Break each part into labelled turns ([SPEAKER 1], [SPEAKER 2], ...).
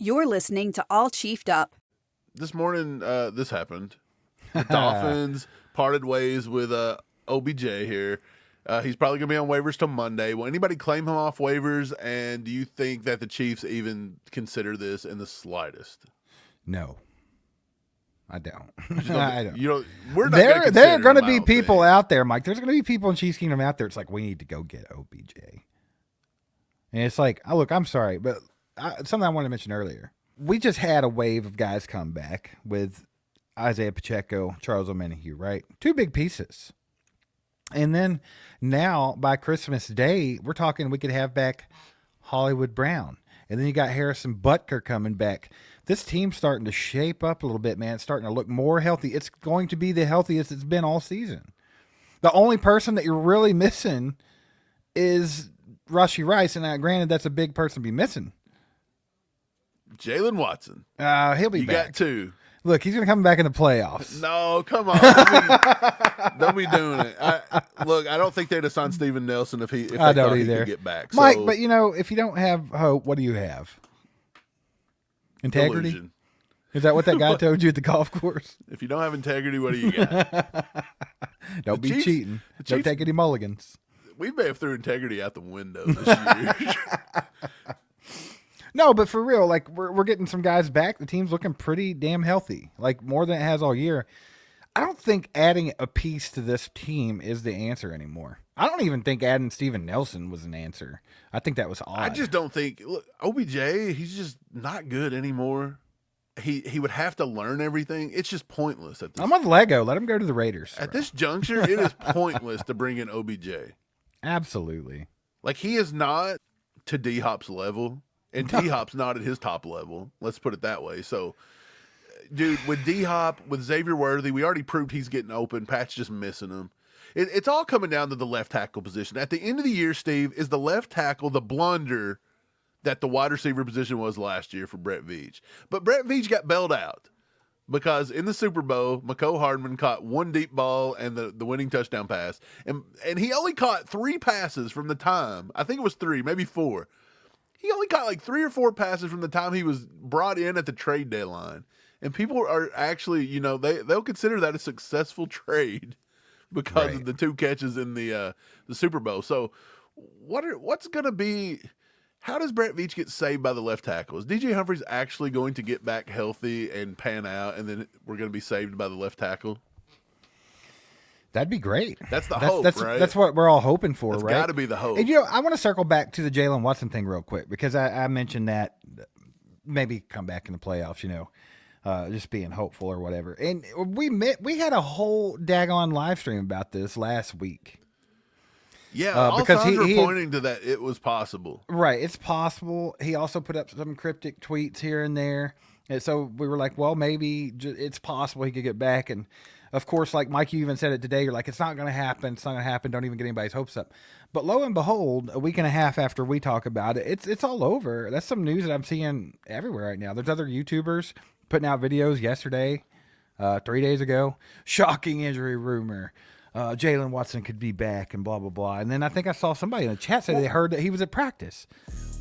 [SPEAKER 1] You're listening to All Chiefed Up.
[SPEAKER 2] This morning, this happened. The Dolphins parted ways with OBJ here. He's probably going to be on waivers till Monday. Will anybody claim him off waivers? And do you think that the Chiefs even consider this in the slightest?
[SPEAKER 3] No, I don't.
[SPEAKER 2] I don't. We're not.
[SPEAKER 3] There are going to be people out there, Mike. There's going to be people in Chiefs Kingdom out there. It's like, we need to go get OBJ. And it's like, oh, look, I'm sorry, but something I wanted to mention earlier. We just had a wave of guys come back with Isaiah Pacheco, Charles Omenihu, right? Two big pieces. And then now by Christmas Day, we're talking we could have back Hollywood Brown. And then you got Harrison Butker coming back. This team's starting to shape up a little bit, man. It's starting to look more healthy. It's going to be the healthiest it's been all season. The only person that you're really missing is Rashee Rice. And granted, that's a big person to be missing.
[SPEAKER 2] Jalen Watson.
[SPEAKER 3] He'll be back.
[SPEAKER 2] You got two.
[SPEAKER 3] Look, he's going to come back in the playoffs.
[SPEAKER 2] No, come on. Don't be doing it. I don't think they'd have signed Steven Nelson if they thought he could get back.
[SPEAKER 3] Mike, but if you don't have hope, what do you have? Integrity?
[SPEAKER 2] Illusion.
[SPEAKER 3] Is that what that guy told you at the golf course?
[SPEAKER 2] If you don't have integrity, what do you got?
[SPEAKER 3] Don't be cheating. Don't take any mulligans.
[SPEAKER 2] We may have threw integrity out the window this year.
[SPEAKER 3] No, but for real, like we're getting some guys back. The team's looking pretty damn healthy, like more than it has all year. I don't think adding a piece to this team is the answer anymore. I don't even think adding Steven Nelson was an answer. I think that was odd.
[SPEAKER 2] I just don't think. Look, OBJ, he's just not good anymore. He would have to learn everything. It's just pointless at this.
[SPEAKER 3] I'm on Lego. Let him go to the Raiders.
[SPEAKER 2] At this juncture, it is pointless to bring in OBJ.
[SPEAKER 3] Absolutely.
[SPEAKER 2] Like, he is not to D-Hop's level. And D-Hop's not at his top level. Let's put it that way. So, dude, with D-Hop, with Xavier Worthy, we already proved he's getting open. Pat's just missing him. It's all coming down to the left tackle position. At the end of the year, Steve, is the left tackle the blunder that the wide receiver position was last year for Brett Veach. But Brett Veach got bailed out because in the Super Bowl, Mecole Hardman caught one deep ball and the winning touchdown pass. And he only caught 3 passes from the time. I think it was 3, maybe 4. He only caught like 3 or 4 passes from the time he was brought in at the trade deadline. And people are actually, they'll consider that a successful trade because of the 2 catches in the Super Bowl. So what's going to be – how does Brett Veach get saved by the left tackle? Is DJ Humphries actually going to get back healthy and pan out, and then we're going to be saved by the left tackle?
[SPEAKER 3] That'd be great.
[SPEAKER 2] That's the hope, right?
[SPEAKER 3] That's what we're all hoping for,
[SPEAKER 2] that's
[SPEAKER 3] right?
[SPEAKER 2] Got to be the hope.
[SPEAKER 3] And, I want to circle back to the Jalen Watson thing real quick because I mentioned that maybe come back in the playoffs, just being hopeful or whatever. And we had a whole daggone live stream about this last week.
[SPEAKER 2] Yeah, all
[SPEAKER 3] because
[SPEAKER 2] signs were pointing to that it was possible.
[SPEAKER 3] Right, it's possible. He also put up some cryptic tweets here and there. And so we were like, well, maybe it's possible he could get back. And, of course, like Mike, you even said it today, you're like, it's not going to happen. It's not going to happen. Don't even get anybody's hopes up. But lo and behold, a week and a half after we talk about it, it's all over. That's some news that I'm seeing everywhere right now. There's other YouTubers putting out videos yesterday, 3 days ago. Shocking injury rumor. Jalen Watson could be back and blah, blah, blah. And then I think I saw somebody in the chat say they heard that he was at practice.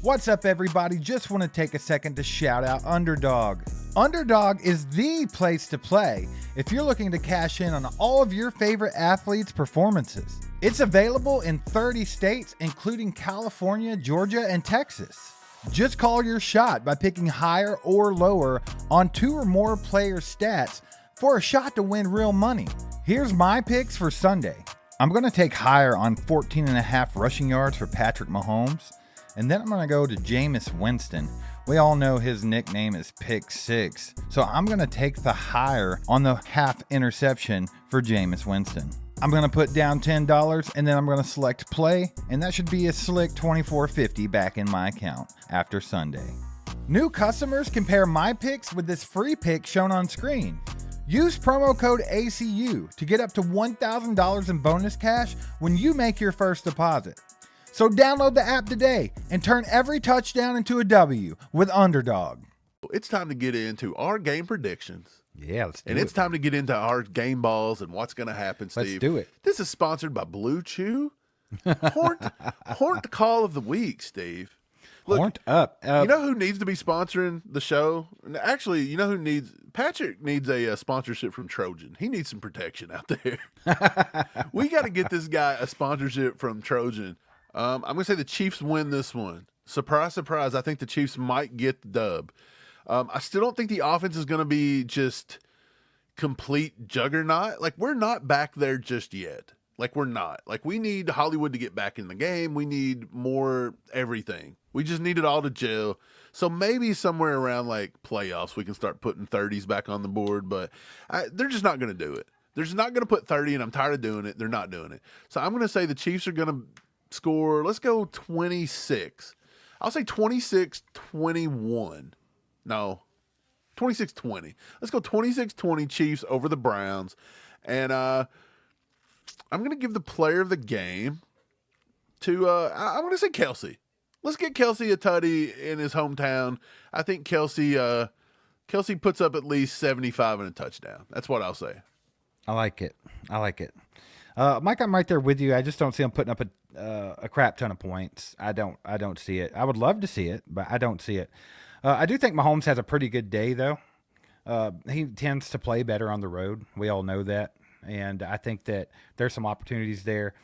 [SPEAKER 3] What's up, everybody? Just want to take a second to shout out Underdog. Underdog is the place to play if you're looking to cash in on all of your favorite athletes' performances. It's available in 30 states, including California, Georgia, and Texas. Just call your shot by picking higher or lower on 2 or more players' stats for a shot to win real money. Here's my picks for Sunday. I'm going to take higher on 14.5 rushing yards for Patrick Mahomes. And then I'm going to go to Jameis Winston. We all know his nickname is Pick 6. So I'm going to take the higher on the half interception for Jameis Winston. I'm going to put down $10 and then I'm going to select play. And that should be a slick $24.50 back in my account after Sunday. New customers can pair my picks with this free pick shown on screen. Use promo code ACU to get up to $1,000 in bonus cash when you make your first deposit. So download the app today and turn every touchdown into a W with Underdog.
[SPEAKER 2] It's time to get into our game predictions.
[SPEAKER 3] Yeah, let's do it.
[SPEAKER 2] And it's time to get into our game balls and what's going to happen, Steve.
[SPEAKER 3] Let's do it.
[SPEAKER 2] This is sponsored by Blue Chew. Horned Call of the Week, Steve. Look,
[SPEAKER 3] Horned up.
[SPEAKER 2] you know who needs to be sponsoring the show? Actually, you know who needs Patrick needs a sponsorship from Trojan. He needs some protection out there. We got to get this guy a sponsorship from Trojan. I'm going to say the Chiefs win this one. Surprise, surprise. I think the Chiefs might get the dub. I still don't think the offense is going to be just complete juggernaut. Like, we're not back there just yet. Like, we're not. Like, we need Hollywood to get back in the game. We need more everything. We just need it all to gel. So maybe somewhere around, like, playoffs, we can start putting 30s back on the board. But they're just not going to do it. They're just not going to put 30, and I'm tired of doing it. They're not doing it. So I'm going to say the Chiefs are going to score, let's go 26. I'll say 26-21. No, 26-20. Let's go 26-20 Chiefs over the Browns. And I'm going to give the player of the game to, I'm going to say Kelsey. Let's get Kelsey a tutty in his hometown. I think Kelsey puts up at least 75 and a touchdown. That's what I'll say.
[SPEAKER 3] I like it. Mike, I'm right there with you. I just don't see him putting up a crap ton of points. I don't see it. I would love to see it, but I don't see it. I do think Mahomes has a pretty good day, though. He tends to play better on the road. We all know that. And I think that there's some opportunities there.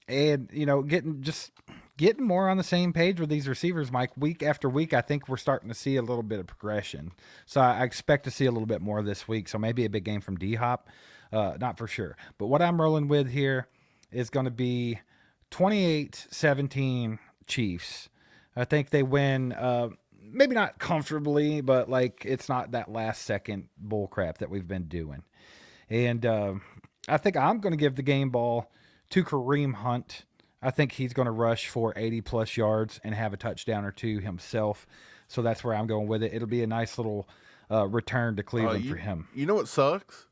[SPEAKER 3] And, you know, getting more on the same page with these receivers, Mike, week after week, I think we're starting to see a little bit of progression. So I expect to see a little bit more this week. So maybe a big game from D-Hop. Not for sure. But what I'm rolling with here is going to be 28-17 Chiefs. I think they win, maybe not comfortably, but like it's not that last second bull crap that we've been doing. And I think I'm going to give the game ball to Kareem Hunt. I think he's going to rush for 80-plus yards and have a touchdown or two himself. So that's where I'm going with it. It'll be a nice little return to Cleveland for him.
[SPEAKER 2] You know what sucks?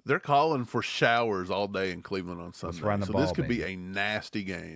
[SPEAKER 2] They're calling for showers all day in Cleveland on Sunday.
[SPEAKER 3] run the
[SPEAKER 2] so
[SPEAKER 3] ball,
[SPEAKER 2] this could
[SPEAKER 3] baby.
[SPEAKER 2] be a nasty game.